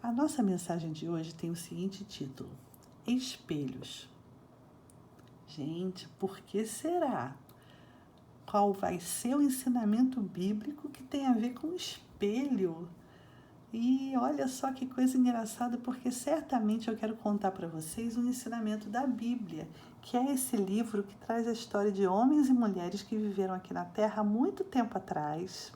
A nossa mensagem de hoje tem o seguinte título: Espelhos. Gente, por que será? Qual vai ser o ensinamento bíblico que tem a ver com espelho? E olha só que coisa engraçada, porque certamente eu quero contar para vocês um ensinamento da Bíblia, que é esse livro que traz a história de homens e mulheres que viveram aqui na Terra há muito tempo atrás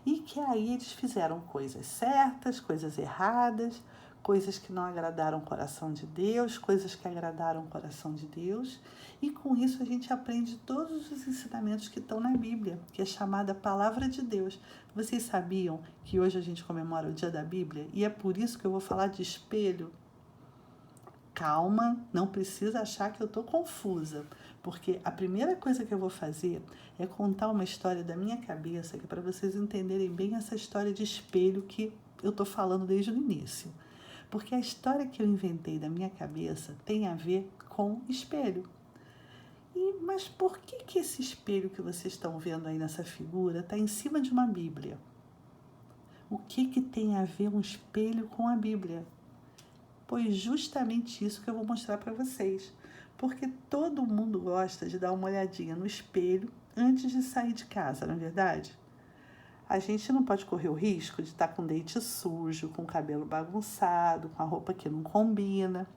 e que aí eles fizeram coisas certas, coisas erradas, coisas que não agradaram o coração de Deus, coisas que agradaram o coração de Deus, e com isso a gente aprende todos os ensinamentos que estão na Bíblia, que é chamada Palavra de Deus. Vocês sabiam que hoje a gente comemora o Dia da Bíblia? E é por isso que eu vou falar de espelho? Calma, não precisa achar que eu estou confusa, porque a primeira coisa que eu vou fazer é contar uma história da minha cabeça, que é para vocês entenderem bem essa história de espelho que eu estou falando desde o início. Porque a história que eu inventei da minha cabeça tem a ver com espelho. Mas por que esse espelho que vocês estão vendo aí nessa figura está em cima de uma Bíblia? O que tem a ver um espelho com a Bíblia? Pois justamente isso que eu vou mostrar para vocês. Porque todo mundo gosta de dar uma olhadinha no espelho antes de sair de casa, não é verdade? A gente não pode correr o risco de estar com o dente sujo, com o cabelo bagunçado, com a roupa que não combina.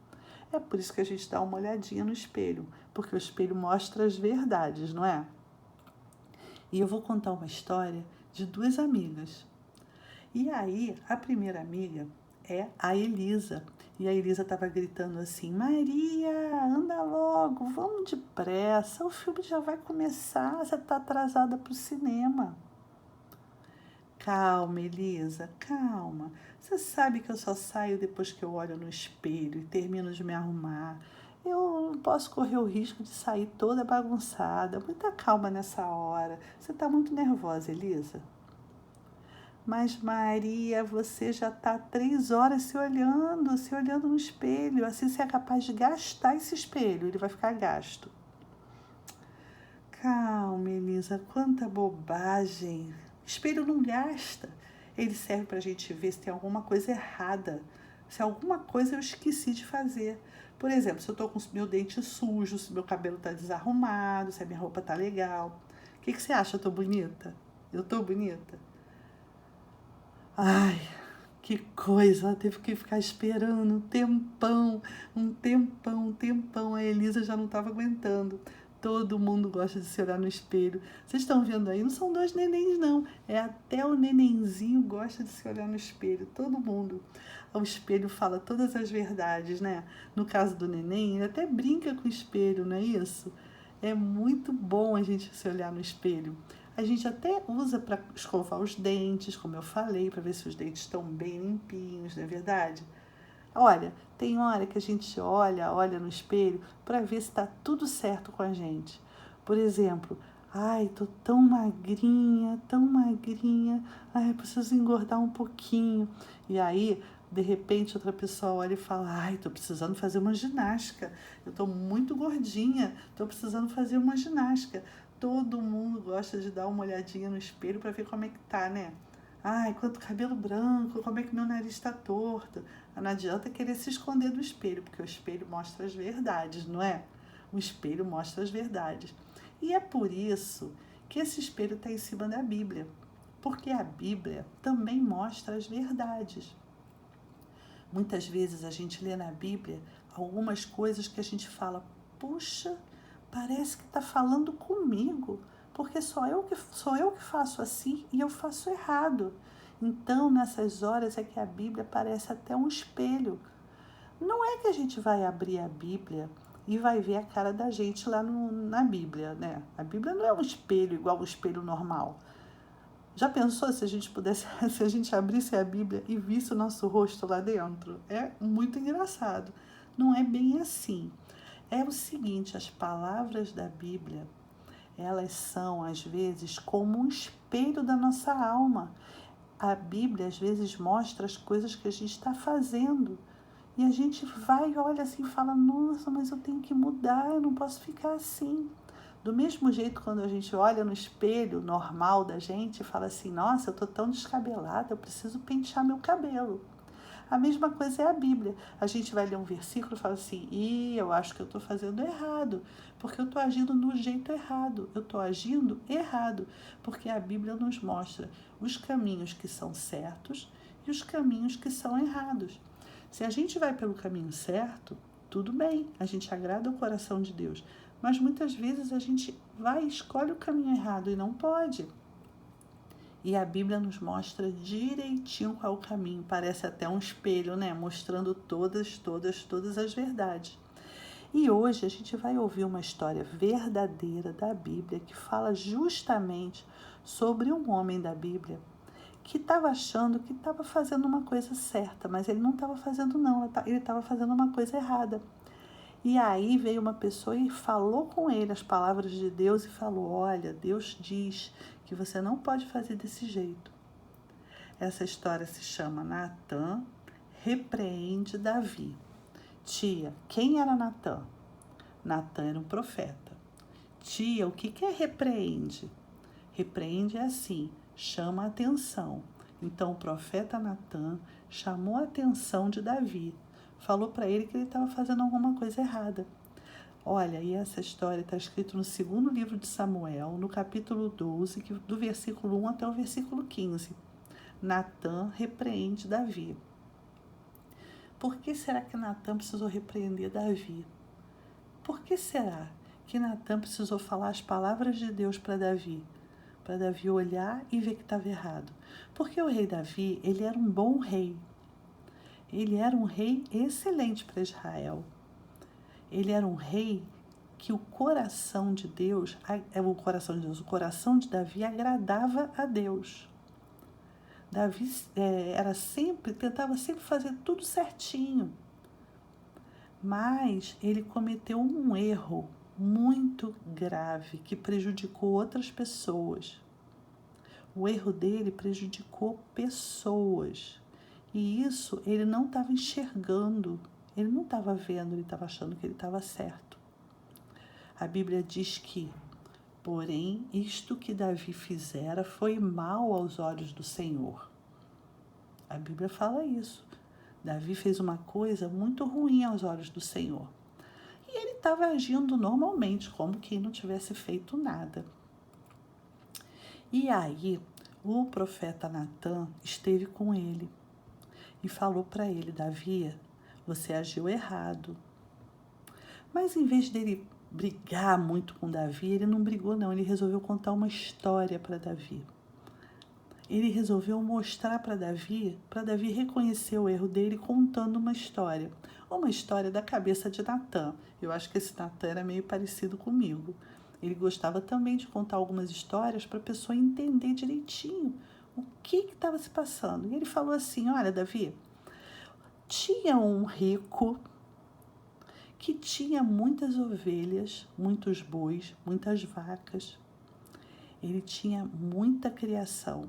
É por isso que a gente dá uma olhadinha no espelho, porque o espelho mostra as verdades, não é? E eu vou contar uma história de duas amigas. E aí, a primeira amiga é a Elisa. E a Elisa estava gritando assim: Maria, anda logo, vamos depressa, o filme já vai começar, você está atrasada para o cinema. Calma, Elisa, calma. Você sabe que eu só saio depois que eu olho no espelho e termino de me arrumar. Eu não posso correr o risco de sair toda bagunçada. Muita calma nessa hora. Você está muito nervosa, Elisa. Mas Maria, você já está 3 horas se olhando no espelho. Assim você é capaz de gastar esse espelho, ele vai ficar gasto. Calma, Elisa, quanta bobagem. Espelho não gasta. Ele serve para a gente ver se tem alguma coisa errada. Se alguma coisa eu esqueci de fazer. Por exemplo, se eu estou com o meu dente sujo, se meu cabelo está desarrumado, se a minha roupa está legal. O que você acha? Eu estou bonita? Eu estou bonita? Ai, que coisa, ela teve que ficar esperando um tempão. A Elisa já não estava aguentando. Todo mundo gosta de se olhar no espelho. Vocês estão vendo aí? Não são 2 nenéns, não. É até o nenenzinho gosta de se olhar no espelho. Todo mundo. O espelho fala todas as verdades, né? No caso do neném, ele até brinca com o espelho, não é isso? É muito bom a gente se olhar no espelho. A gente até usa para escovar os dentes, como eu falei, para ver se os dentes estão bem limpinhos, não é verdade? Olha, tem hora que a gente olha no espelho para ver se está tudo certo com a gente. Por exemplo, ai, tô tão magrinha, ai, preciso engordar um pouquinho. E aí, de repente, outra pessoa olha e fala, ai, tô precisando fazer uma ginástica, eu tô muito gordinha, tô precisando fazer uma ginástica. Todo mundo gosta de dar uma olhadinha no espelho para ver como é que tá, né? Ai, quanto cabelo branco, como é que meu nariz está torto. Não adianta querer se esconder do espelho, porque o espelho mostra as verdades, não é? O espelho mostra as verdades. E é por isso que esse espelho está em cima da Bíblia, porque a Bíblia também mostra as verdades. Muitas vezes a gente lê na Bíblia algumas coisas que a gente fala, puxa, parece que está falando comigo, porque sou eu que faço assim e eu faço errado. Então, nessas horas é que a Bíblia parece até um espelho. Não é que a gente vai abrir a Bíblia e vai ver a cara da gente lá na Bíblia, né? A Bíblia não é um espelho igual um espelho normal. Já pensou se a gente pudesse, se a gente abrisse a Bíblia e visse o nosso rosto lá dentro? É muito engraçado. Não é bem assim. É o seguinte, as palavras da Bíblia, elas são, às vezes, como um espelho da nossa alma. A Bíblia, às vezes, mostra as coisas que a gente está fazendo. E a gente vai e olha assim e fala, nossa, mas eu tenho que mudar, eu não posso ficar assim. Do mesmo jeito, quando a gente olha no espelho normal da gente e fala assim, nossa, eu tô tão descabelada, eu preciso pentear meu cabelo. A mesma coisa é a Bíblia. A gente vai ler um versículo e fala assim, eu acho que eu estou fazendo errado, porque eu estou agindo do jeito errado, eu estou agindo errado, porque a Bíblia nos mostra os caminhos que são certos e os caminhos que são errados. Se a gente vai pelo caminho certo, tudo bem, a gente agrada o coração de Deus, mas muitas vezes a gente vai e escolhe o caminho errado e não pode. E a Bíblia nos mostra direitinho qual é o caminho. Parece até um espelho, né? Mostrando todas as verdades. E hoje a gente vai ouvir uma história verdadeira da Bíblia que fala justamente sobre um homem da Bíblia que estava achando que estava fazendo uma coisa certa, mas ele não estava fazendo não, ele estava fazendo uma coisa errada. E aí veio uma pessoa e falou com ele as palavras de Deus e falou, olha, Deus diz que você não pode fazer desse jeito. Essa história se chama Natã repreende Davi. Tia, quem era Natã? Natã era um profeta. Tia, o que é repreende? Repreende é assim, chama a atenção. Então o profeta Natã chamou a atenção de Davi. Falou para ele que ele estava fazendo alguma coisa errada. Olha, e essa história está escrita no segundo livro de Samuel, no capítulo 12, do versículo 1 até o versículo 15. Natã repreende Davi. Por que será que Natã precisou repreender Davi? Por que será que Natã precisou falar as palavras de Deus para Davi? Para Davi olhar e ver que estava errado. Porque o rei Davi, ele era um bom rei. Ele era um rei excelente para Israel. Ele era um rei que o coração de Deus, o coração de Davi agradava a Deus. Davi tentava sempre fazer tudo certinho. Mas ele cometeu um erro muito grave que prejudicou outras pessoas. O erro dele prejudicou pessoas. E isso ele não estava enxergando, ele não estava vendo, ele estava achando que ele estava certo. A Bíblia diz que, porém, isto que Davi fizera foi mal aos olhos do Senhor. A Bíblia fala isso. Davi fez uma coisa muito ruim aos olhos do Senhor. E ele estava agindo normalmente, como quem não tivesse feito nada. E aí, o profeta Natã esteve com ele e falou para ele, Davi, você agiu errado. Mas em vez dele brigar muito com Davi, ele não brigou não, ele resolveu contar uma história para Davi. Ele resolveu mostrar para Davi reconhecer o erro dele contando uma história da cabeça de Natã. Eu acho que esse Natã era meio parecido comigo. Ele gostava também de contar algumas histórias para a pessoa entender direitinho o que estava se passando. E ele falou assim, olha, Davi, tinha um rico que tinha muitas ovelhas, muitos bois, muitas vacas. Ele tinha muita criação.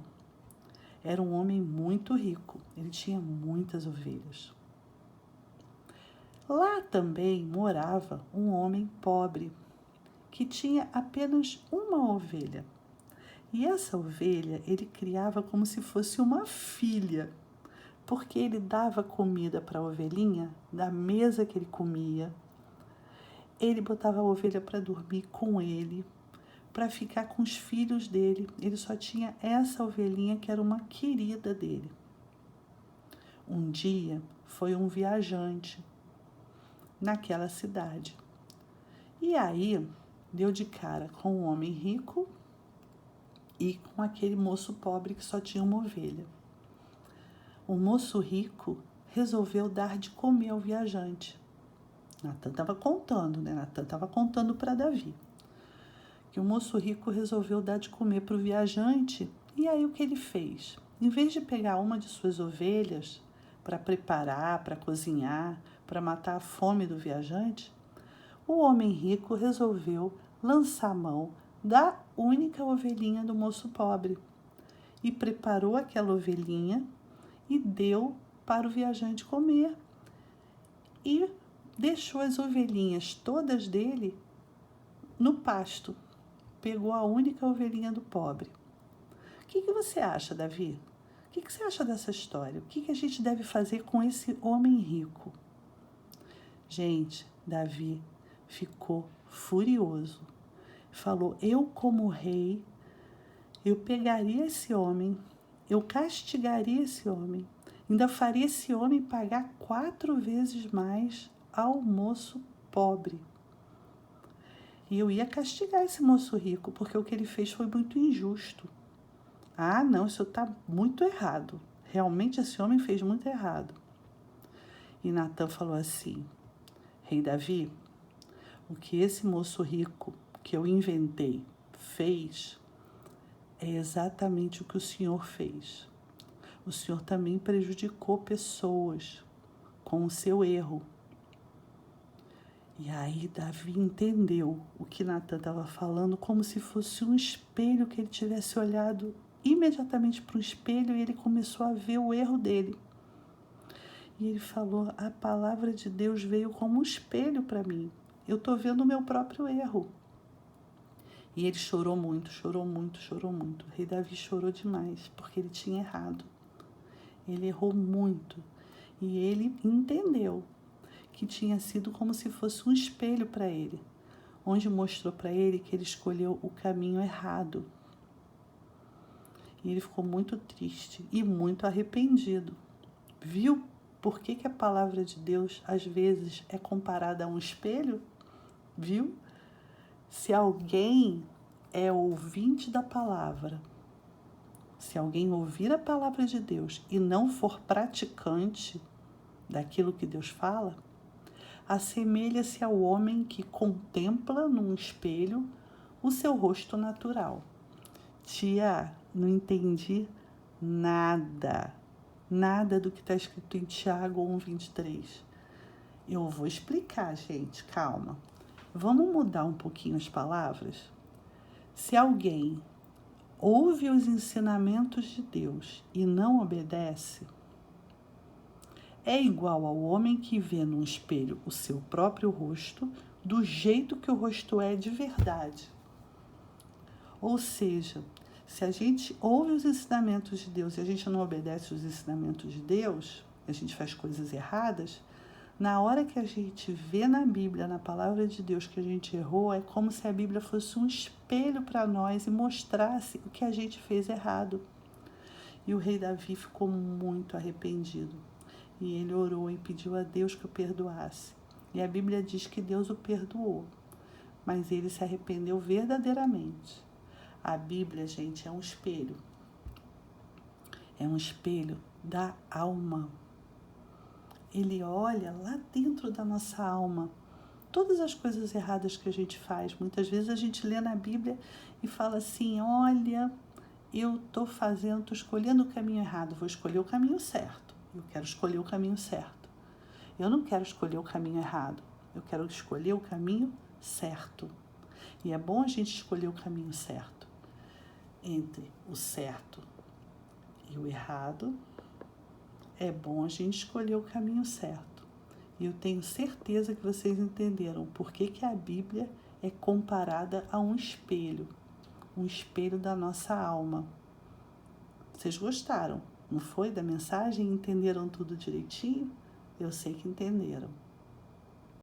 Era um homem muito rico, ele tinha muitas ovelhas. Lá também morava um homem pobre, que tinha apenas uma ovelha. E essa ovelha ele criava como se fosse uma filha, porque ele dava comida para a ovelhinha da mesa que ele comia. Ele botava a ovelha para dormir com ele, para ficar com os filhos dele. Ele só tinha essa ovelhinha que era uma querida dele. Um dia foi um viajante naquela cidade. E aí deu de cara com um homem rico e com aquele moço pobre que só tinha uma ovelha. O moço rico resolveu dar de comer ao viajante. Natã estava contando, né? Natã estava contando para Davi que o moço rico resolveu dar de comer para o viajante. E aí o que ele fez? Em vez de pegar uma de suas ovelhas para preparar, para cozinhar, para matar a fome do viajante, o homem rico resolveu lançar mão da única ovelhinha do moço pobre e preparou aquela ovelhinha e deu para o viajante comer. E deixou as ovelhinhas todas dele no pasto. Pegou a única ovelhinha do pobre. O que você acha, Davi? O que você acha dessa história? O que a gente deve fazer com esse homem rico? Gente, Davi ficou furioso. Falou, eu como rei, eu pegaria esse homem, eu castigaria esse homem, ainda faria esse homem pagar 4 vezes mais ao moço pobre. E eu ia castigar esse moço rico, porque o que ele fez foi muito injusto. Ah, não, isso está muito errado. Realmente esse homem fez muito errado. E Natan falou assim, rei Davi, o que esse moço rico que eu inventei fez é exatamente o que o Senhor fez. O Senhor também prejudicou pessoas com o seu erro. E aí Davi entendeu o que Natan estava falando como se fosse um espelho, que ele tivesse olhado imediatamente para o espelho e ele começou a ver o erro dele. E ele falou, a palavra de Deus veio como um espelho para mim. Eu estou vendo o meu próprio erro. E ele chorou muito, chorou muito, chorou muito. O rei Davi chorou demais, porque ele tinha errado. Ele errou muito. E ele entendeu que tinha sido como se fosse um espelho para ele, onde mostrou para ele que ele escolheu o caminho errado. E ele ficou muito triste e muito arrependido. Viu por que a palavra de Deus, às vezes, é comparada a um espelho? Viu? Se alguém é ouvinte da palavra, se alguém ouvir a palavra de Deus e não for praticante daquilo que Deus fala, assemelha-se ao homem que contempla num espelho o seu rosto natural. Tia, não entendi nada do que está escrito em Tiago 1:23. Eu vou explicar, gente, calma. Vamos mudar um pouquinho as palavras? Se alguém ouve os ensinamentos de Deus e não obedece, é igual ao homem que vê num espelho o seu próprio rosto do jeito que o rosto é de verdade. Ou seja, se a gente ouve os ensinamentos de Deus e a gente não obedece os ensinamentos de Deus, a gente faz coisas erradas, na hora que a gente vê na Bíblia, na palavra de Deus, que a gente errou, é como se a Bíblia fosse um espelho para nós e mostrasse o que a gente fez errado. E o rei Davi ficou muito arrependido. E ele orou e pediu a Deus que o perdoasse. E a Bíblia diz que Deus o perdoou, mas ele se arrependeu verdadeiramente. A Bíblia, gente, é um espelho. É um espelho da alma. Ele olha lá dentro da nossa alma todas as coisas erradas que a gente faz. Muitas vezes a gente lê na Bíblia e fala assim, olha, eu estou escolhendo o caminho errado, vou escolher o caminho certo. Eu quero escolher o caminho certo. Eu não quero escolher o caminho errado, eu quero escolher o caminho certo. E é bom a gente escolher o caminho certo. Entre o certo e o errado, é bom a gente escolher o caminho certo. E eu tenho certeza que vocês entenderam por que a Bíblia é comparada a um espelho da nossa alma. Vocês gostaram, não foi, da mensagem? Entenderam tudo direitinho? Eu sei que entenderam.